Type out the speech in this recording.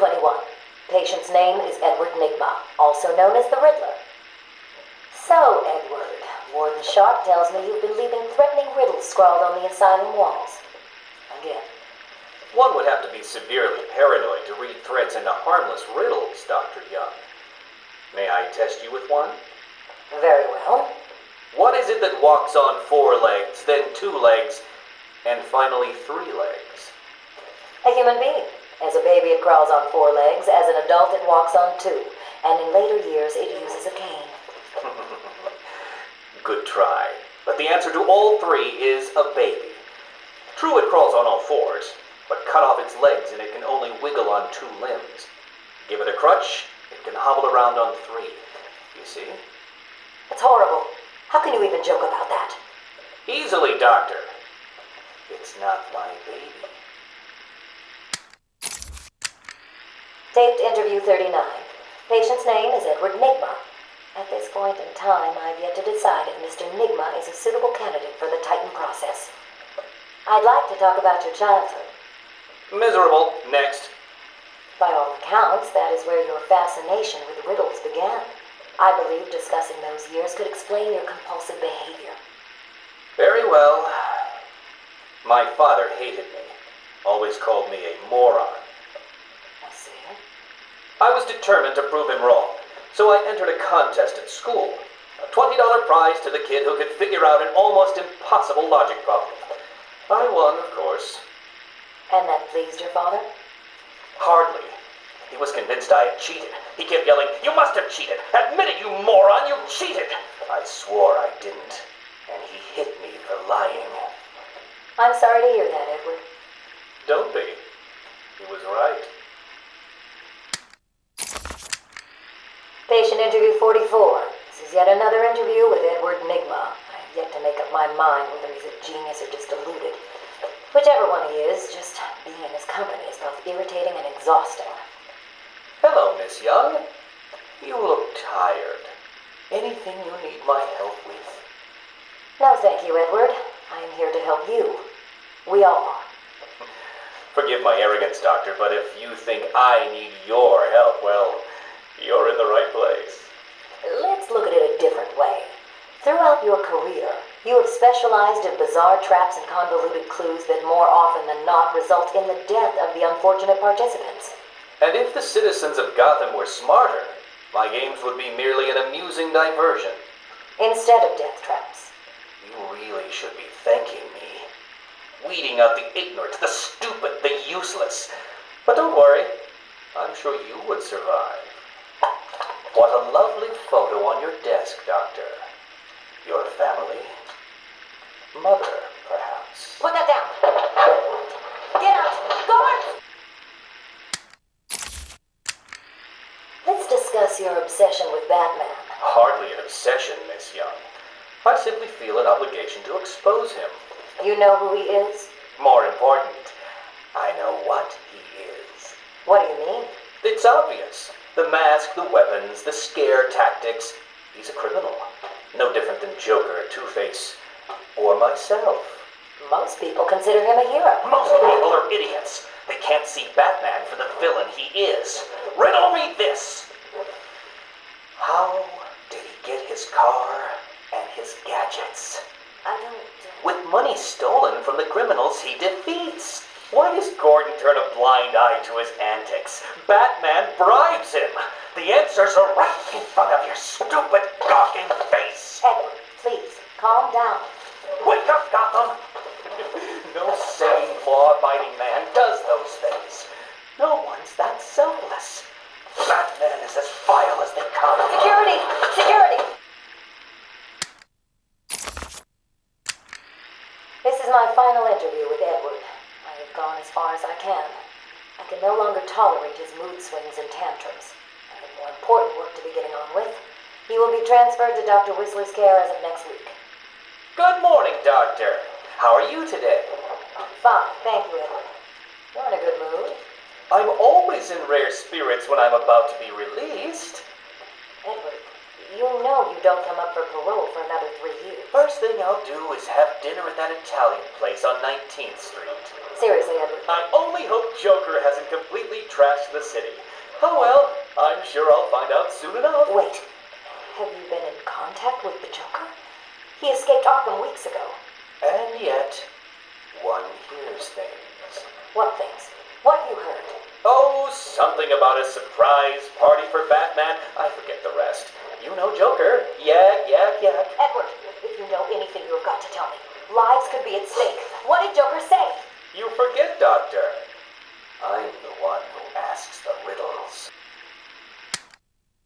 21. Patient's name is Edward Nigma, also known as the Riddler. So, Edward, Warden Sharp tells me you've been leaving threatening riddles scrawled on the asylum walls. Again. One would have to be severely paranoid to read threats into harmless riddles, Dr. Young. May I test you with one? Very well. What is it that walks on 4 legs, then 2 legs, and finally 3 legs? A human being. As a baby, it crawls on 4 legs. As an adult, it walks on 2. And in later years, it uses a cane. Good try. But the answer to all 3 is a baby. True, it crawls on all 4s, but cut off its legs and it can only wiggle on 2 limbs. Give it a crutch, it can hobble around on 3. You see? It's horrible. How can you even joke about that? Easily, Doctor. It's not my baby. Taped interview 39. Patient's name is Edward Nigma. At this point in time, I've yet to decide if Mr. Nigma is a suitable candidate for the Titan process. I'd like to talk about your childhood. Miserable. Next. By all accounts, that is where your fascination with riddles began. I believe discussing those years could explain your compulsive behavior. Very well. My father hated me. Always called me a moron. I see. I was determined to prove him wrong, so I entered a contest at school. A $20 prize to the kid who could figure out an almost impossible logic problem. I won, of course. And that pleased your father? Hardly. He was convinced I had cheated. He kept yelling, "You must have cheated! Admit it, you moron! You cheated!" I swore I didn't, and he hit me for lying. I'm sorry to hear that, Edward. Don't be. He was right. Patient interview 44. This is yet another interview with Edward Nigma. I have yet to make up my mind whether he's a genius or just deluded. Whichever one he is, just being in his company is both irritating and exhausting. Hello, Miss Young. You look tired. Anything you need my help with? No, thank you, Edward. I am here to help you. We all are. Forgive my arrogance, Doctor, but if you think I need your help, well, you're in the right place. Let's look at it a different way. Throughout your career, you have specialized in bizarre traps and convoluted clues that more often than not result in the death of the unfortunate participants. And if the citizens of Gotham were smarter, my games would be merely an amusing diversion. Instead of death traps. You really should be thanking me. Weeding out the ignorant, the stupid, the useless. But don't worry, I'm sure you would survive. What a lovely photo on your desk, Doctor. Your family? Mother, perhaps. Put that down. Get out. Guard! Let's discuss your obsession with Batman. Hardly an obsession, Miss Young. I simply feel an obligation to expose him. You know who he is? More important, I know what he is. What do you mean? It's obvious. The mask, the weapons, the scare tactics. He's a criminal. No different than Joker, Two-Face, or myself. Most people consider him a hero. Most people are idiots. They can't see Batman for the villain he is. Riddle me this. How did he get his car and his gadgets? I don't... With money stolen from the criminals he defeats. Why does Gordon turn a blind eye to his antics? Batman bribes him. The answers are right in front of your stupid, gawking face. Edward, please, calm down. Wake up, Gotham! No sane, law-abiding man does those things. No one's that selfless. Batman is as vile as they come. Security! Security! This is my final interview with Edward. I have gone as far as I can. I can no longer tolerate his mood swings and tantrums. I have more important work to be getting on with. He will be transferred to Dr. Whistler's care as of next week. Good morning, Doctor. How are you today? Fine, thank you, Edward. You're in a good mood. I'm always in rare spirits when I'm about to be released. Edward, You know you don't come up for parole for another 3 years. First thing I'll do is have dinner at that Italian place on 19th Street. Seriously, Edward. I only hope Joker hasn't completely trashed the city. Oh well, I'm sure I'll find out soon enough. Wait. Have you been in contact with the Joker? He escaped Arkham weeks ago. And yet, one hears things. What things? What have you heard? Oh, something about a surprise party for Batman. I forget the rest. You know Joker. Yak. Edward, if you know anything, you've got to tell me. Lives could be at stake. What did Joker say? You forget, Doctor. I'm the one who asks the riddles.